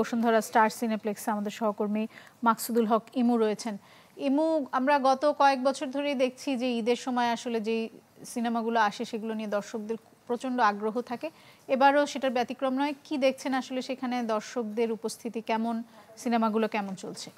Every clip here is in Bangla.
বসুন্ধরা স্টার সিনেপ্লেক্সে আমাদের সহকর্মী মাকসুদুল হক ইমু রয়েছেন। ইমু, আমরা গত কয়েক বছর ধরেই দেখছি যে ঈদের সময় আসলে যেই সিনেমাগুলো আসে সেগুলো নিয়ে দর্শকদের প্রচণ্ড আগ্রহ থাকে। এবারও সেটার ব্যতিক্রম নয়। কি দেখছেন আসলে সেখানে দর্শকদের উপস্থিতি কেমন, সিনেমাগুলো কেমন চলছে?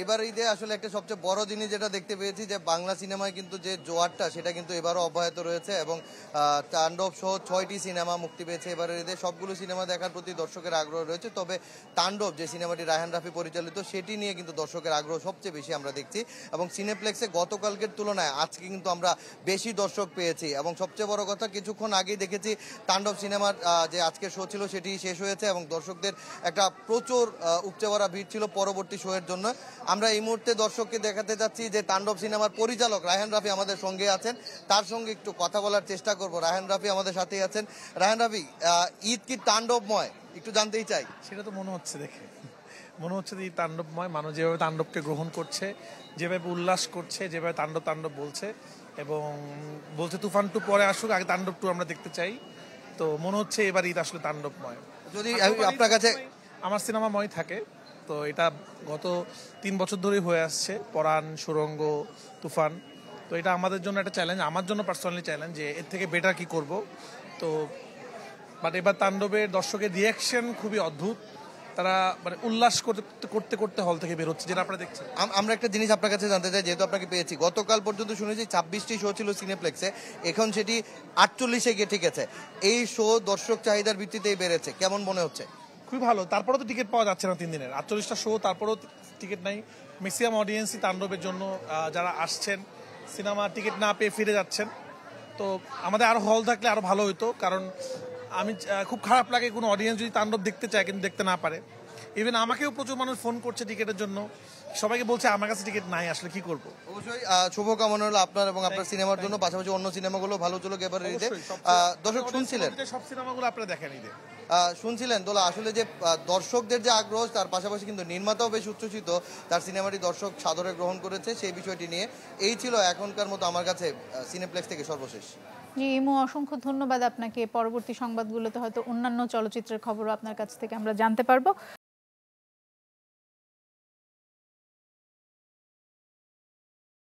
এবার ঈদে আসলে একটা সবচেয়ে বড় জিনিস যেটা দেখতে পেয়েছি যে বাংলা সিনেমায় কিন্তু যে জোয়ারটা সেটা কিন্তু এবারও অব্যাহত রয়েছে এবং তাণ্ডব সহ 6টি সিনেমা মুক্তি পেয়েছে এবারের ঈদে। সবগুলো সিনেমা দেখার প্রতি দর্শকের আগ্রহ রয়েছে, তবে তাণ্ডব যে সিনেমাটি রায়হান রাফি পরিচালিত সেটি নিয়ে কিন্তু দর্শকের আগ্রহ সবচেয়ে বেশি আমরা দেখছি এবং সিনেপ্লেক্সে গতকালকের তুলনায় আজকে কিন্তু আমরা বেশি দর্শক পেয়েছি। এবং সবচেয়ে বড় কথা, কিছুক্ষণ আগেই দেখেছি তাণ্ডব সিনেমার যে আজকের শো ছিল সেটি শেষ হয়েছে এবং দর্শকদের একটা প্রচুর উপচে পড়া ভিড় ছিল পরবর্তী শো এর জন্য। আমরা এই মুহূর্তে দর্শককে দেখাতে যাচ্ছি যে তাণ্ডব সিনেমার পরিচালক রায়হান রাফি আমাদের সঙ্গে আছেন, তার সঙ্গে একটু কথা বলার চেষ্টা করব। রায়হান রাফি আমাদের সাথেই আছেন। রায়হান রাফি, ঈদ কি তাণ্ডবময় একটু জানতেই চাই। সেটা তো মনে হচ্ছে, দেখে মনে হচ্ছে যে তাণ্ডবময়, মানুষ যেভাবে তাণ্ডবকে গ্রহণ করছে, যেভাবে উল্লাস করছে, যেভাবে তাণ্ডব তাণ্ডব বলছে এবং বলছে তুফান 2 পরে আসুক, আগে তাণ্ডব 2 আমরা দেখতে চাই। তো মনে হচ্ছে এবার ঈদ আসলে তাণ্ডবময়। যদি আপনার কাছে আমার সিনেমাময় থাকে, তো এটা গত 3 বছর ধরেই হয়ে আসছে, পরাণ, সুরঙ্গ, তুফান। তো এটা আমাদের জন্য একটা চ্যালেঞ্জ, আমার জন্য পার্সোনালি চ্যালেঞ্জ যে এর থেকে বেটার কি করব। তো বাট এবার তাণ্ডবের দর্শকের রিয়াকশন খুবই অদ্ভুত, তারা মানে উল্লাস করতে করতে করতে হল থেকে বেরোচ্ছে, যেটা আপনারা দেখছেন। আমরা একটা জিনিস আপনার কাছে জানতে চাই, যেহেতু আপনাকে পেয়েছি, গতকাল পর্যন্ত শুনেছি 26টি শো ছিল সিনেপ্লেক্সে, এখন সেটি 48-এ গিয়ে ঠিকেছে। এই শো দর্শক চাহিদার ভিত্তিতেই বেড়েছে, কেমন মনে হচ্ছে? খুবই ভালো। তারপরেও তো টিকিট পাওয়া যাচ্ছে না 3 দিনের, 48টা শো, তারপরেও টিকিট নাই। ম্যাক্সিমাম অডিয়েন্সই তাণ্ডবের জন্য যারা আসছেন, সিনেমা টিকিট না পেয়ে ফিরে যাচ্ছেন। তো আমাদের আরো হল থাকলে আরো ভালো হতো, কারণ আমি খুব খারাপ লাগে কোনো অডিয়েন্স যদি তাণ্ডব দেখতে চায় কিন্তু দেখতে না পারে। ইভেন আমাকেও প্রচুর মানুষ ফোন করছে টিকিটের জন্য, সবাইকে বলছে আমার কাছে টিকিট নাই, আসলে কি করব। অবশ্যই শুভকামনা হলো আপনার এবং আপনার সিনেমার জন্য, পাশাপাশি অন্য সিনেমাগুলো ভালো চলো এবারে ঈদে। দর্শক শুনছিলেন, সব সিনেমাগুলো আপনারা দেখেন ঈদে। শুনছিলেন দোলা, আসলে যে দর্শকদের যে আগ্রহ, তার পাশাপাশি কিন্তু নির্মাতাও বেশ উচ্ছ্বসিত, তার সিনেমাটি দর্শক সাদরে গ্রহণ করেছে সেই বিষয়টি নিয়ে। এই ছিল এখনকার মতো আমার কাছে সিনেপ্লেক্স থেকে সর্বশেষ। জি ইমু, অসংখ্য ধন্যবাদ আপনাকে। পরবর্তী সংবাদগুলোতে হয়তো অন্যান্য চলচ্চিত্রের খবরও আপনার কাছ থেকে আমরা জানতে পারবো।